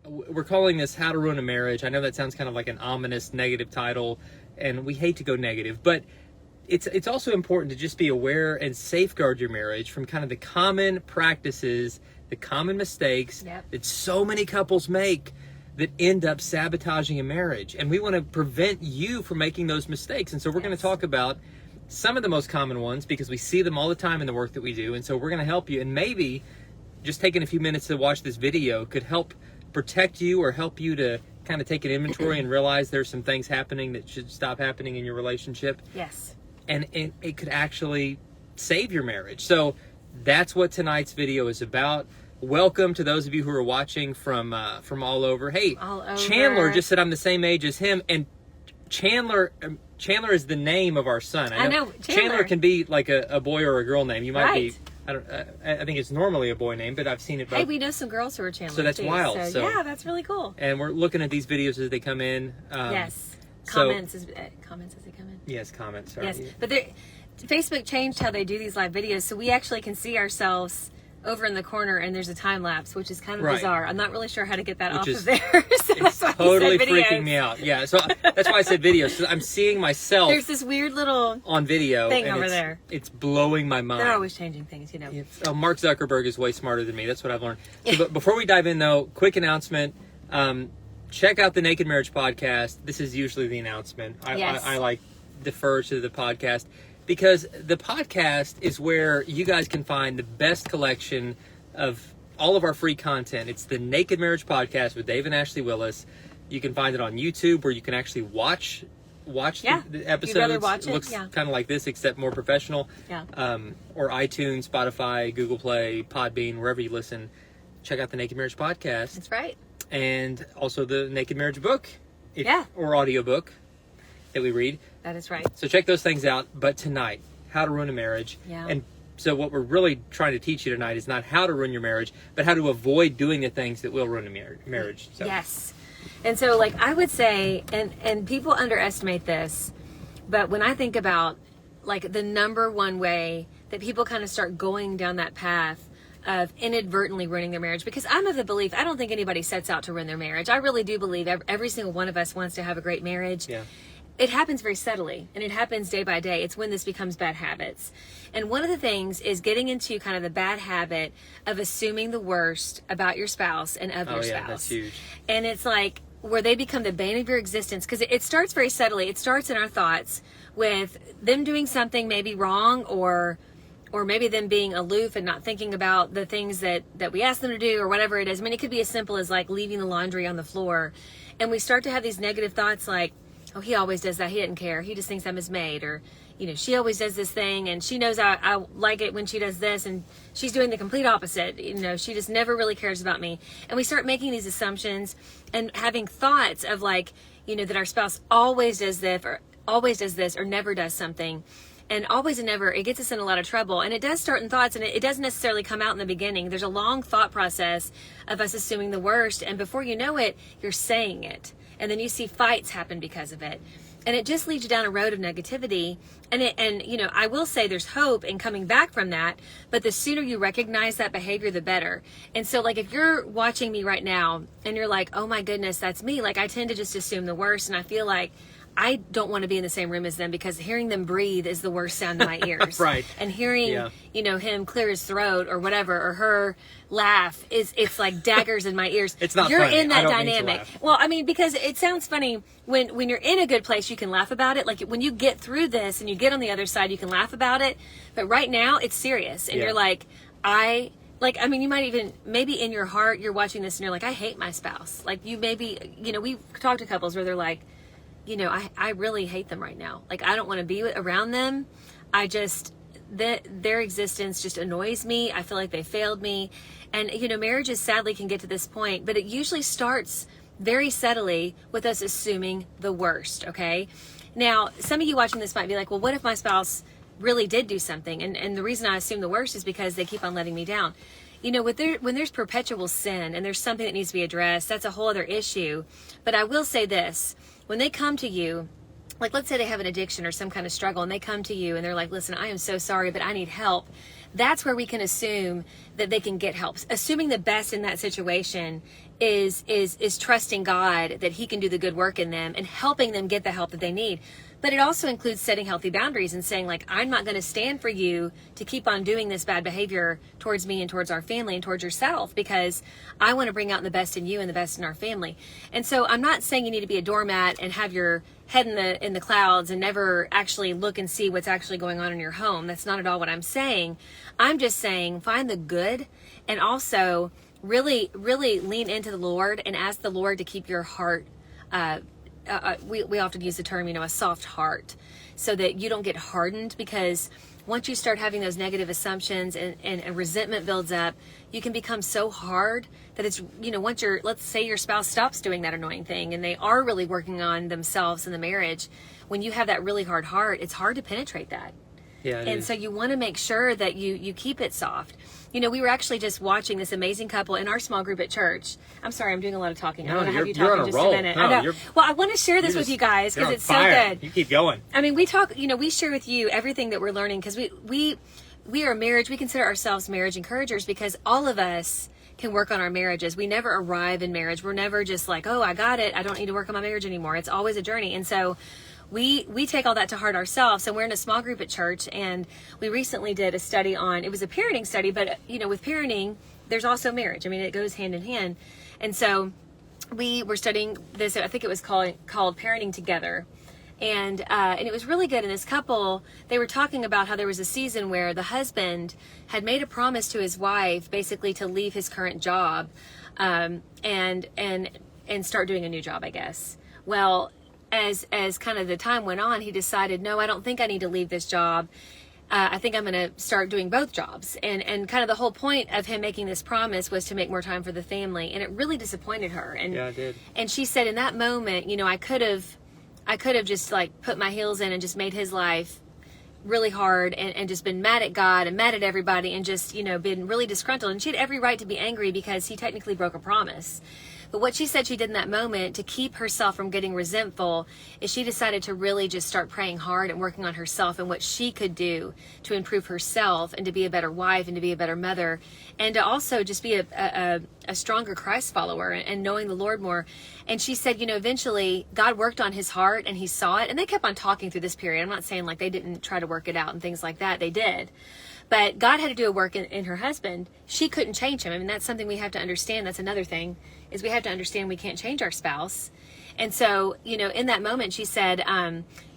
we're calling this How to Ruin a Marriage. I know that sounds kind of like an ominous negative title, and we hate to go negative, but it's also important to just be aware and safeguard your marriage from kind of the common practices, the common mistakes that so many couples make that end up sabotaging a marriage. And we want to prevent you from making those mistakes. And so we're going to talk about some of the most common ones because we see them all the time in the work that we do. And so we're going to help you. And maybe just taking a few minutes to watch this video could help protect you or help you to kind of take an inventory and realize there's some things happening that should stop happening in your relationship. Yes. And it could actually save your marriage. So that's what tonight's video is about. Welcome to those of you who are watching from all over. Hey, all over. Chandler just said I'm the same age as him, and Chandler is the name of our son. I know. Chandler can be like a boy or a girl name. You might be. Right. I think it's normally a boy name, but I've seen it both. Hey, we know some girls who are Chandler. So that's too, wild. So yeah, that's really cool. And we're looking at these videos as they come in. Yes. Comments as they come in. Yes, comments. Sorry. Yes, but Facebook changed how they do these live videos, so we actually can see ourselves over in the corner, and there's a time lapse, which is kind of bizarre. I'm not really sure how to get that off of there. So it's totally freaking me out. Yeah, so that's why I said video. So I'm seeing myself. There's this weird little on video thing and over there. It's blowing my mind. They're always changing things, you know. Mark Zuckerberg is way smarter than me. That's what I've learned. So, but before we dive in, though, quick announcement. Check out the Naked Marriage Podcast. This is usually the announcement. I like defer to the podcast because the podcast is where you guys can find the best collection of all of our free content. It's the Naked Marriage Podcast with Dave and Ashley Willis. You can find it on YouTube where you can actually watch the episodes. You'd rather watch it looks kind of like this, except more professional. Yeah. Or iTunes, Spotify, Google Play, Podbean, wherever you listen. Check out the Naked Marriage Podcast. That's right. And also the Naked Marriage book. Or audiobook that we read. That is right. So check those things out. But tonight, How to Ruin a Marriage. Yeah. And so what we're really trying to teach you tonight is not how to ruin your marriage, but how to avoid doing the things that will ruin a marriage. So. Yes. And so, like, I would say, and people underestimate this, but when I think about, like, the number one way that people kind of start going down that path of inadvertently ruining their marriage, because I'm of the belief, I don't think anybody sets out to ruin their marriage. I really do believe every single one of us wants to have a great marriage. Yeah. It happens very subtly, and it happens day by day. It's when this becomes bad habits. And one of the things is getting into kind of the bad habit of assuming the worst about your spouse and of your spouse. Yeah, that's huge. And it's like where they become the bane of your existence, because it starts very subtly. It starts in our thoughts with them doing something maybe wrong, or maybe them being aloof and not thinking about the things that we ask them to do, or whatever it is. I mean, it could be as simple as like leaving the laundry on the floor. And we start to have these negative thoughts like, oh, he always does that. He doesn't care. He just thinks I'm his maid. Or, you know, she always does this thing and she knows I like it when she does this, and she's doing the complete opposite. You know, she just never really cares about me. And we start making these assumptions and having thoughts of like, you know, that our spouse always does this or never does something. And always and never, it gets us in a lot of trouble. And it does start in thoughts, and it doesn't necessarily come out in the beginning. There's a long thought process of us assuming the worst. And before you know it, you're saying it. And then you see fights happen because of it. And it just leads you down a road of negativity. And you know, I will say there's hope in coming back from that, but the sooner you recognize that behavior, the better. And so like, if you're watching me right now and you're like, oh my goodness, that's me. Like, I tend to just assume the worst, and I feel like I don't want to be in the same room as them, because hearing them breathe is the worst sound in my ears. Right. And hearing, you know, him clear his throat or whatever, or her laugh, it's like daggers in my ears. It's not You're funny. in that I don't dynamic. mean to laugh. Well, I mean, because it sounds funny when you're in a good place, you can laugh about it. Like when you get through this and you get on the other side, you can laugh about it. But right now it's serious. And you're like, I mean, you might even, maybe in your heart, you're watching this and you're like, I hate my spouse. Like you maybe, you know, we've talked to couples where they're like, you know, I really hate them right now. Like, I don't want to be around them. I just, their existence just annoys me. I feel like they failed me. And, you know, marriages sadly can get to this point, but it usually starts very subtly with us assuming the worst, okay? Now, some of you watching this might be like, well, what if my spouse really did do something? And the reason I assume the worst is because they keep on letting me down. You know, when there's perpetual sin and there's something that needs to be addressed, that's a whole other issue. But I will say this. When they come to you, like let's say they have an addiction or some kind of struggle, and they come to you and they're like, listen, I am so sorry, but I need help. That's where we can assume that they can get help. Assuming the best in that situation is trusting God that he can do the good work in them and helping them get the help that they need. But it also includes setting healthy boundaries and saying, like, I'm not going to stand for you to keep on doing this bad behavior towards me and towards our family and towards yourself, because I want to bring out the best in you and the best in our family. And so I'm not saying you need to be a doormat and have your head in the clouds and never actually look and see what's actually going on in your home. That's not at all what I'm saying. I'm just saying find the good, and also really, really lean into the Lord and ask the Lord to keep your heart, we often use the term, a soft heart, so that you don't get hardened, because once you start having those negative assumptions and resentment builds up, you can become so hard that it's, once let's say your spouse stops doing that annoying thing and they are really working on themselves in the marriage, when you have that really hard heart, it's hard to penetrate that. Yeah, and so you want to make sure that you keep it soft. We were actually just watching this amazing couple in our small group at church. I'm sorry, I'm doing a lot of talking. I want to have you talk in just a minute. No, I know. Well, I want to share this with you guys because it's fire. So good. You keep going. I mean, we talk, we share with you everything that we're learning, because we are marriage. We consider ourselves marriage encouragers, because all of us can work on our marriages. We never arrive in marriage. We're never just like, oh, I got it, I don't need to work on my marriage anymore. It's always a journey. And so we take all that to heart ourselves. And we're in a small group at church, and we recently did a study on, it was a parenting study, but with parenting, there's also marriage. I mean, it goes hand in hand. And so we were studying this, I think it was called Parenting Together. And it was really good. And this couple, they were talking about how there was a season where the husband had made a promise to his wife, basically to leave his current job, and start doing a new job, I guess. Well, as kind of the time went on, he decided, no, I don't think I need to leave this job. I think I'm going to start doing both jobs. And kind of the whole point of him making this promise was to make more time for the family. And it really disappointed her. And yeah, it did. And she said, in that moment, I could have just like put my heels in and just made his life really hard and just been mad at God and mad at everybody and just, been really disgruntled. And she had every right to be angry because he technically broke a promise. But what she said she did in that moment to keep herself from getting resentful is she decided to really just start praying hard and working on herself and what she could do to improve herself and to be a better wife and to be a better mother, and to also just be a stronger Christ follower and knowing the Lord more. And she said, eventually God worked on his heart and he saw it, and they kept on talking through this period. I'm not saying like they didn't try to work it out and things like that. They did. But God had to do a work in her husband. She couldn't change him. I mean, that's something we have to understand. That's another thing, is we have to understand we can't change our spouse. And so, in that moment, she said,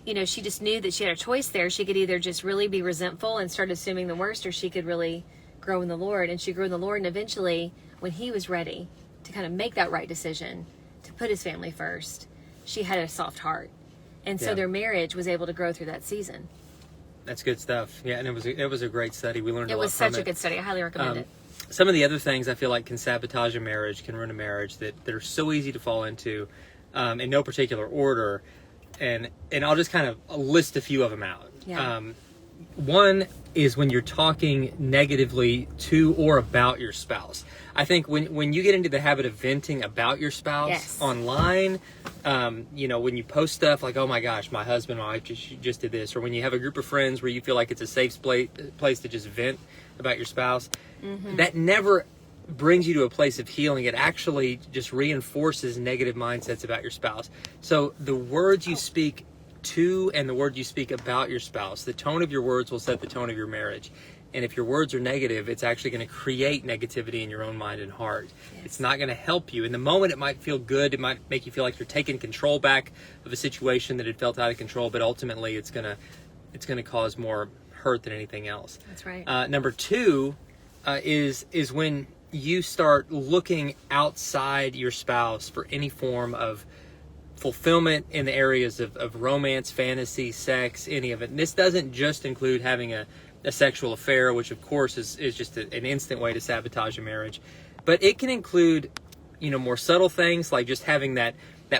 she just knew that she had a choice there. She could either just really be resentful and start assuming the worst, or she could really grow in the Lord. And she grew in the Lord. And eventually, when he was ready to kind of make that right decision, to put his family first, she had a soft heart. And so their marriage was able to grow through that season. That's good stuff. Yeah, and it was a great study. We learned a lot from it. It was such a good study. I highly recommend it. Some of the other things I feel like can sabotage a marriage, can ruin a marriage, that are so easy to fall into, in no particular order, and I'll just kind of list a few of them out. Yeah. One is when you're talking negatively to or about your spouse. I think when you get into the habit of venting about your spouse online, when you post stuff like, oh my gosh, my husband, my wife just did this, or when you have a group of friends where you feel like it's a safe place to just vent about your spouse, that never brings you to a place of healing. It actually just reinforces negative mindsets about your spouse. So the words you speak to and the word you speak about your spouse, the tone of your words will set the tone of your marriage. And if your words are negative, it's actually going to create negativity in your own mind and heart. Yes. It's not going to help you. In the moment, it might feel good. It might make you feel like you're taking control back of a situation that had felt out of control. But ultimately, it's going to cause more hurt than anything else. That's right. Number two is when you start looking outside your spouse for any form of fulfillment in the areas of romance, fantasy, sex, any of it. And this doesn't just include having a sexual affair, which of course is just an instant way to sabotage a marriage, but it can include, more subtle things like just having that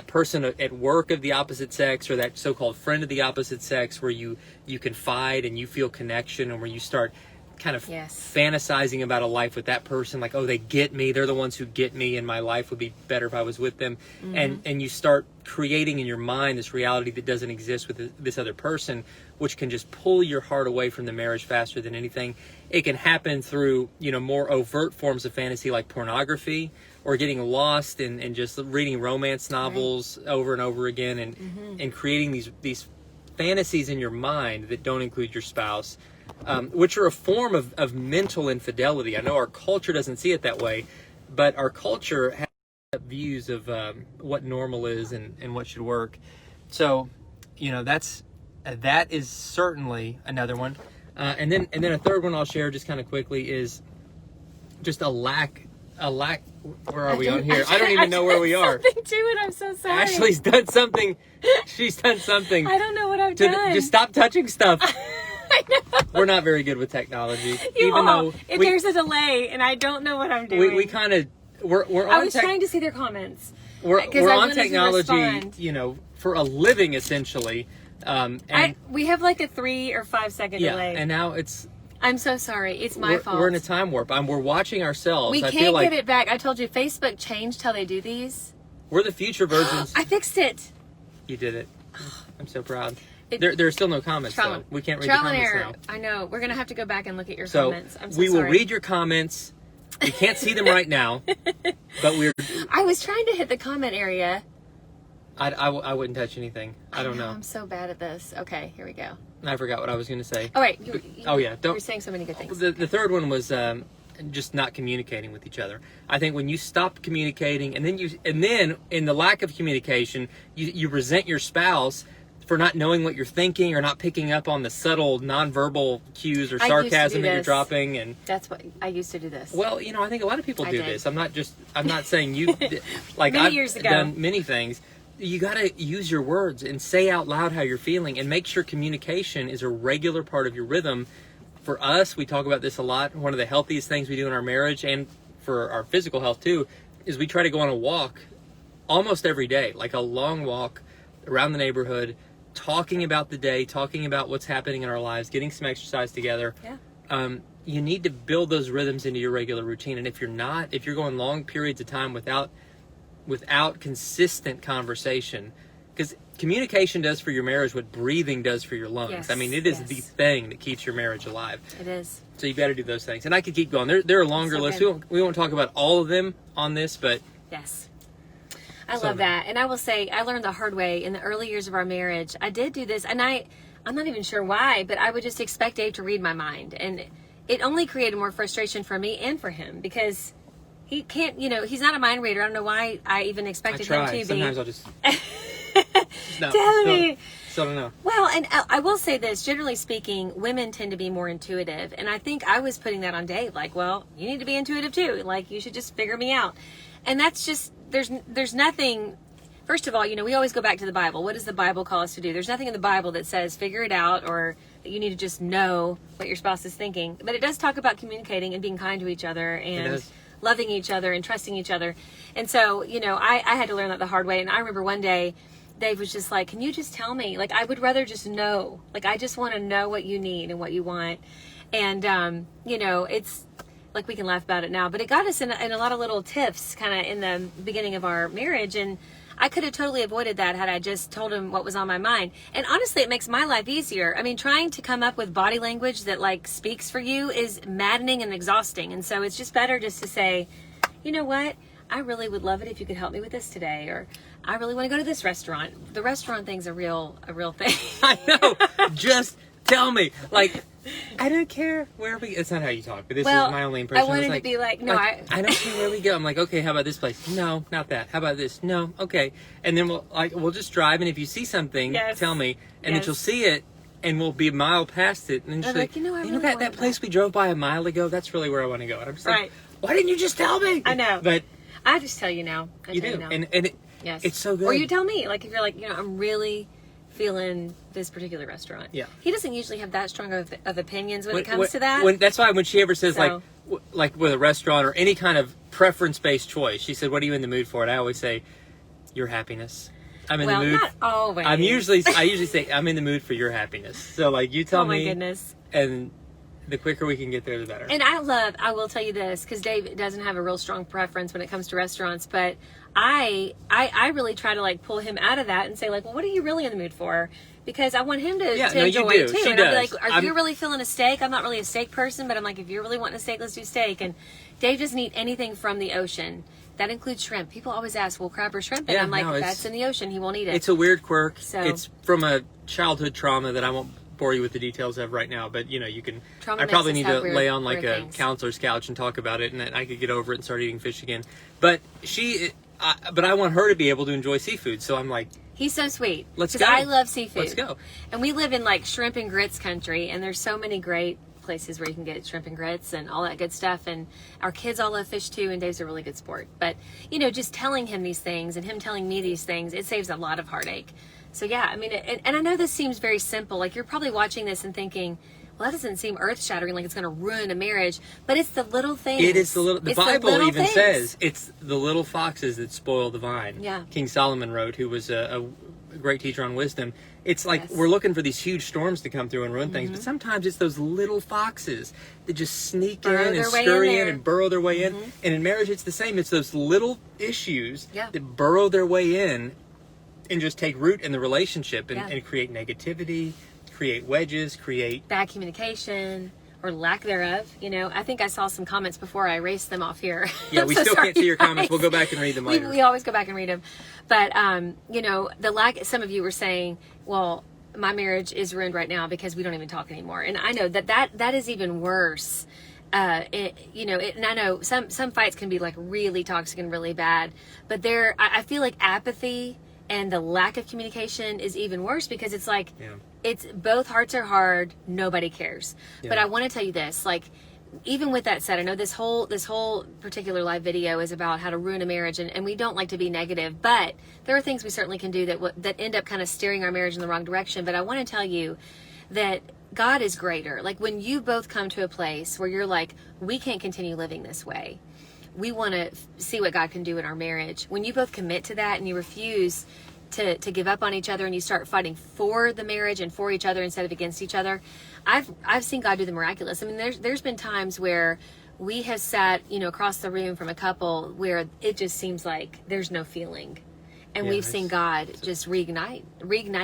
person at work of the opposite sex, or that so-called friend of the opposite sex, where you confide and you feel connection, and where you start kind of fantasizing about a life with that person, like, oh, they get me, they're the ones who get me, and my life would be better if I was with them. And you start creating in your mind this reality that doesn't exist with this other person, which can just pull your heart away from the marriage faster than anything. It can happen through more overt forms of fantasy like pornography, or getting lost in just reading romance novels over and over again, and creating these fantasies in your mind that don't include your spouse, which are a form of mental infidelity. I know our culture doesn't see it that way, but our culture has views of what normal is and what should work. So, that is certainly another one. And then a third one I'll share just kind of quickly is just a lack. Where are we on here? I don't even know where we are. Something to it. I'm so sorry. Ashley's done something. She's done something. I don't know what I've done. Just stop touching stuff. I know. We're not very good with technology. There's a delay, and I don't know what I'm doing. We kind of we're on. I was trying to see their comments. We're on technology, for a living essentially. We have like a 3 or 5 second delay. And now it's. I'm so sorry. It's my fault. We're in a time warp. We're watching ourselves. We can't get it back. I told you, Facebook changed how they do these. We're the future versions. I fixed it. You did it. I'm so proud. There are still no comments, though. We can't read the comments now. I know. We're going to have to go back and look at your comments. I'm so we sorry. will read your comments. We can't see them right now, but I was trying to hit the comment area. I wouldn't touch anything. I don't know. I'm so bad at this. Okay, here we go. I forgot what I was going to say. Oh, wait. You're saying so many good things. The third one was just not communicating with each other. I think when you stop communicating, and then in the lack of communication, you resent your spouse for not knowing what you're thinking or not picking up on the subtle nonverbal cues or sarcasm that you're dropping. And that's what I used to do this. Well, I think a lot of people do this. I'm not saying you like many I've years ago. done many things. You got to use your words and say out loud how you're feeling, and make sure communication is a regular part of your rhythm. For us, we talk about this a lot. One of the healthiest things we do in our marriage, and for our physical health too, is we try to go on a walk almost every day, like a long walk around the neighborhood, talking about the day, talking about what's happening in our lives, getting some exercise together. Yeah. You need to build those rhythms into your regular routine. And if you're going long periods of time without consistent conversation, because communication does for your marriage what breathing does for your lungs. Yes, it is the thing that keeps your marriage alive. It is. So you've got to do those things. And I could keep going. There are longer lists. We won't talk about all of them on this, but... Yes. I love that. And I will say, I learned the hard way in the early years of our marriage. I did do this, and I'm not even sure why, but I would just expect Dave to read my mind. And it only created more frustration for me and for him, because... He can't, he's not a mind reader. I don't know why I even expected him to be. Sometimes I'll just... Tell me. Still don't know. Well, and I will say this. Generally speaking, women tend to be more intuitive. And I think I was putting that on Dave. Like, well, you need to be intuitive too. Like, you should just figure me out. And that's just, there's nothing... First of all, we always go back to the Bible. What does the Bible call us to do? There's nothing in the Bible that says figure it out, or that you need to just know what your spouse is thinking. But it does talk about communicating and being kind to each other, and loving each other and trusting each other. And so, I had to learn that the hard way. And I remember one day, Dave was just like, can you just tell me? Like, I would rather just know. Like, I just want to know what you need and what you want. And, it's like, we can laugh about it now, but it got us in a lot of little tiffs kind of in the beginning of our marriage. And I could have totally avoided that had I just told him what was on my mind. And honestly, it makes my life easier. I mean, trying to come up with body language that speaks for you is maddening and exhausting. And so it's just better just to say, you know what? I really would love it if you could help me with this today. Or I really want to go to this restaurant. The restaurant thing's a real thing. I know. Just tell me. Like, I don't care where we... It's not how you talk, but this is my only impression. I wanted to be like, no, I don't care where we go. I'm like, okay, how about this place? No, not that. How about this? No, okay. And then we'll just drive, and if you see something, tell me. And then she'll see it, and we'll be a mile past it. And she'll like, that place we drove by a mile ago, that's really where I want to go. And I'm just like, why didn't you just tell me? I know. But I just tell you now. You do. And it's so good. Or you tell me. Like, if you're like, I'm really feeling this particular restaurant. Yeah. He doesn't usually have that strong of opinions when it comes to that. That's why when she ever says, like with a restaurant or any kind of preference-based choice, she said, what are you in the mood for? And I always say, your happiness. I'm in the mood. Not always. I usually say, I'm in the mood for your happiness. So, like, you tell me. Oh, my goodness. And the quicker we can get there, the better. And I will tell you this, because Dave doesn't have a real strong preference when it comes to restaurants, but I really try to pull him out of that and say, well, what are you really in the mood for? Because I want him to enjoy it too. She and does. I'll be like, are you really feeling a steak? I'm not really a steak person, but I'm like, if you're really wanting a steak, let's do steak. And Dave doesn't eat anything from the ocean. that includes shrimp. People always ask, well, crab or shrimp? And Yeah, I'm like, no, that's in the ocean. He won't eat it. It's a weird quirk. So- It's from a childhood trauma that I won't bore you with the details of right now, but you can. Trauma I probably makes need us to have lay on like weird a things. counselor's couch and talk about it, and then I could get over it and start eating fish again. But but I want her to be able to enjoy seafood, so I'm like, He's so sweet. Let's 'Cause go. I love seafood. Let's go. And we live in like shrimp and grits country, and there's so many great places where you can get shrimp and grits and all that good stuff. And our kids all love fish too, and Dave's a really good sport. But, just telling him these things and him telling me these things, it saves a lot of heartache. So yeah, I mean, and I know this seems very simple. Like, you're probably watching this and thinking, well, that doesn't seem earth-shattering, like it's going to ruin a marriage. But it's the little things. it is the Bible little even things. says it's the little foxes that spoil the vine. Yeah. King Solomon wrote, who was a great teacher on wisdom. It's like Yes. we're looking for these huge storms to come through and ruin things, but sometimes it's those little foxes that just sneak Burrow in and their way scurry in in there. and burrow their way in. And in marriage, it's the same. It's those little issues Yeah. that burrow their way in and just take root in the relationship and, Yeah. and create negativity, create wedges, create... Bad communication or lack thereof. I think I saw some comments before I erased them off here. Yeah, I'm we so still sorry, can't see your comments. guys. We'll go back and read them later. We always go back and read them. But, the lack, some of you were saying, well, my marriage is ruined right now because we don't even talk anymore. And I know that is even worse. And I know some fights can be like really toxic and really bad, but I feel like apathy and the lack of communication is even worse, because it's like, Yeah. it's both hearts are hard. Nobody cares. Yeah. But I want to tell you this, like, even with that said, I know this whole particular live video is about how to ruin a marriage, and we don't like to be negative, but there are things we certainly can do that end up kind of steering our marriage in the wrong direction. But I want to tell you that God is greater. Like, when you both come to a place where you're like, we can't continue living this way, we want to see what God can do in our marriage. When you both commit to that and you refuse to give up on each other, and you start fighting for the marriage and for each other instead of against each other, I've seen God do the miraculous. I mean, there's been times where we have sat, across the room from a couple where it just seems like there's no feeling. And Yeah, we've seen God just reignite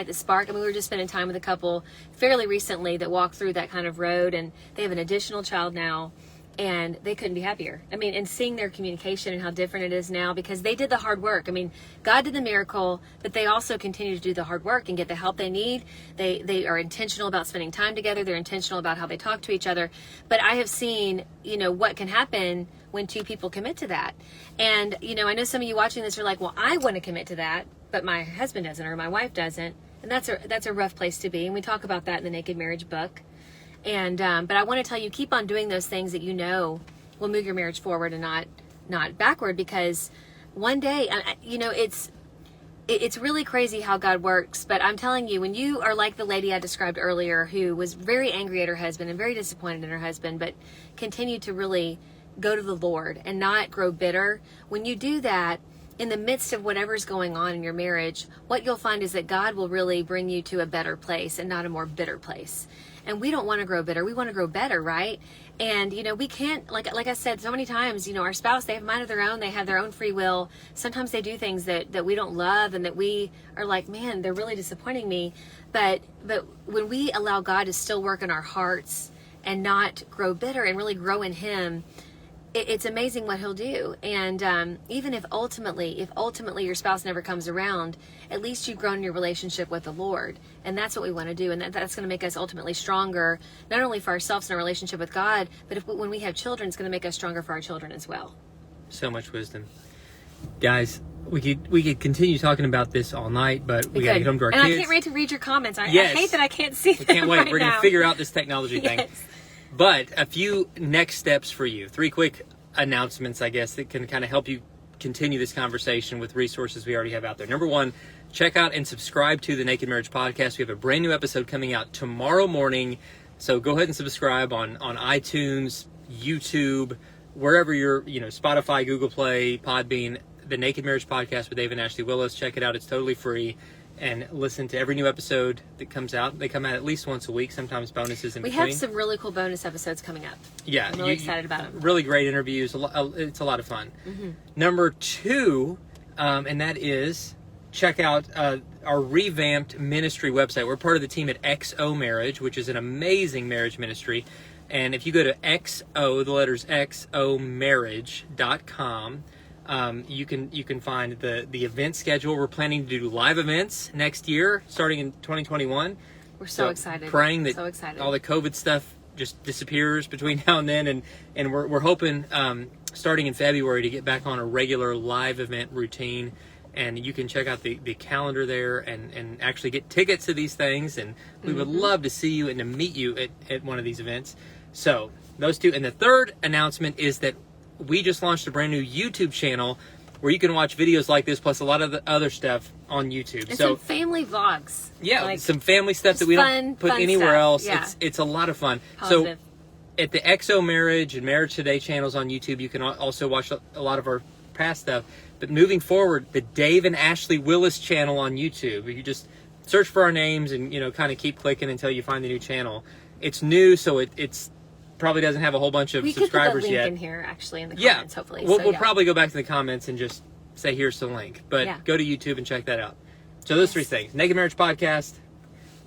the spark. I mean, we were just spending time with a couple fairly recently that walked through that kind of road, and they have an additional child now, and they couldn't be happier. I mean, and seeing their communication and how different it is now, because they did the hard work. I mean, God did the miracle, but they also continue to do the hard work and get the help they need. They are intentional about spending time together. They're intentional about how they talk to each other. But I have seen, what can happen when two people commit to that. And, I know some of you watching this are like, well, I want to commit to that, but my husband doesn't, or my wife doesn't. And that's a rough place to be. And we talk about that in the Naked Marriage book. And but I want to tell you, keep on doing those things that will move your marriage forward and not backward, because one day, it's really crazy how God works. But I'm telling you, when you are like the lady I described earlier, who was very angry at her husband and very disappointed in her husband, but continued to really go to the Lord and not grow bitter, when you do that, in the midst of whatever's going on in your marriage, what you'll find is that God will really bring you to a better place and not a more bitter place. And we don't want to grow bitter. We want to grow better, right? And, we can't, like I said so many times, our spouse, they have a mind of their own. They have their own free will. Sometimes they do things that we don't love, and that we are like, man, they're really disappointing me. But when we allow God to still work in our hearts and not grow bitter and really grow in Him, it's amazing what He'll do. And even if ultimately your spouse never comes around, at least you've grown your relationship with the Lord. And that's what we want to do. And that's going to make us ultimately stronger, not only for ourselves in our relationship with God, but when we have children, it's going to make us stronger for our children as well. So much wisdom. Guys, we could continue talking about this all night, but we got to get home to our and kids. I can't wait to read your comments. I Yes. hate that I can't see them. I can't wait. Right We're going to now. figure out this technology thing. Yes. But a few next steps for you. 3 quick announcements, I guess, that can kind of help you continue this conversation with resources we already have out there. Number 1, check out and subscribe to the Naked Marriage Podcast. We have a brand new episode coming out tomorrow morning. So go ahead and subscribe on iTunes, YouTube, wherever you're, Spotify, Google Play, Podbean, the Naked Marriage Podcast with Dave and Ashley Willis. Check it out. It's totally free. And listen to every new episode that comes out. They come out at least once a week, sometimes bonuses in We between. have some really cool bonus episodes coming up. Yeah, I'm really excited about them. Really great interviews. It's a lot of fun. Mm-hmm. Number 2, and that is check out our revamped ministry website. We're part of the team at XO Marriage, which is an amazing marriage ministry. And if you go to XO, the letters XO marriage.com, You can find the event schedule. We're planning to do live events next year, starting in 2021. We're so excited. Praying that so excited. all the COVID stuff just disappears between now and then, and we're hoping starting in February to get back on a regular live event routine. And you can check out the calendar there and actually get tickets to these things. And we would love to see you and to meet you at one of these events. So those two. And the third announcement is that we just launched a brand new YouTube channel where you can watch videos like this plus a lot of the other stuff on YouTube. And so some family vlogs. Yeah, like, some family stuff that we don't put anywhere else. Yeah. It's a lot of fun. Positive. So at the XO Marriage and Marriage Today channels on YouTube, you can also watch a lot of our past stuff. But moving forward, the Dave and Ashley Willis channel on YouTube, you just search for our names and kind of keep clicking until you find the new channel. It's new, so it's probably doesn't have a whole bunch of subscribers yet. We could put a link yet. In here, actually, in the comments, hopefully. We'll probably go back to the comments and just say, here's the link. But go to YouTube and check that out. So those three things: Naked Marriage Podcast,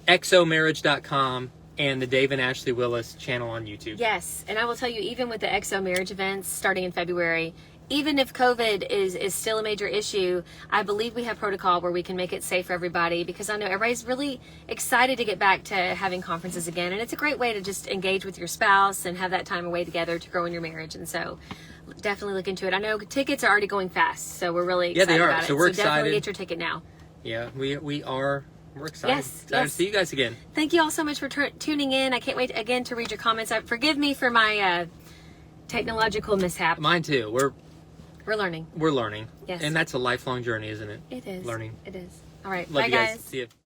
xomarriage.com, and the Dave and Ashley Willis channel on YouTube. Yes, and I will tell you, even with the XO Marriage events starting in February, even if COVID is still a major issue, I believe we have protocol where we can make it safe for everybody, because I know everybody's really excited to get back to having conferences again. And it's a great way to just engage with your spouse and have that time away together to grow in your marriage. And so definitely look into it. I know tickets are already going fast, so we're really excited about it. So we're excited. Definitely get your ticket now. Yeah, we are. We're excited. Yes. To see you guys again. Thank you all so much for tuning in. I can't wait again to read your comments. Forgive me for my technological mishap. Mine too. We're learning. We're learning. Yes. And that's a lifelong journey, isn't it? It is. Learning. It is. All right. Love Bye, you guys. guys. See you.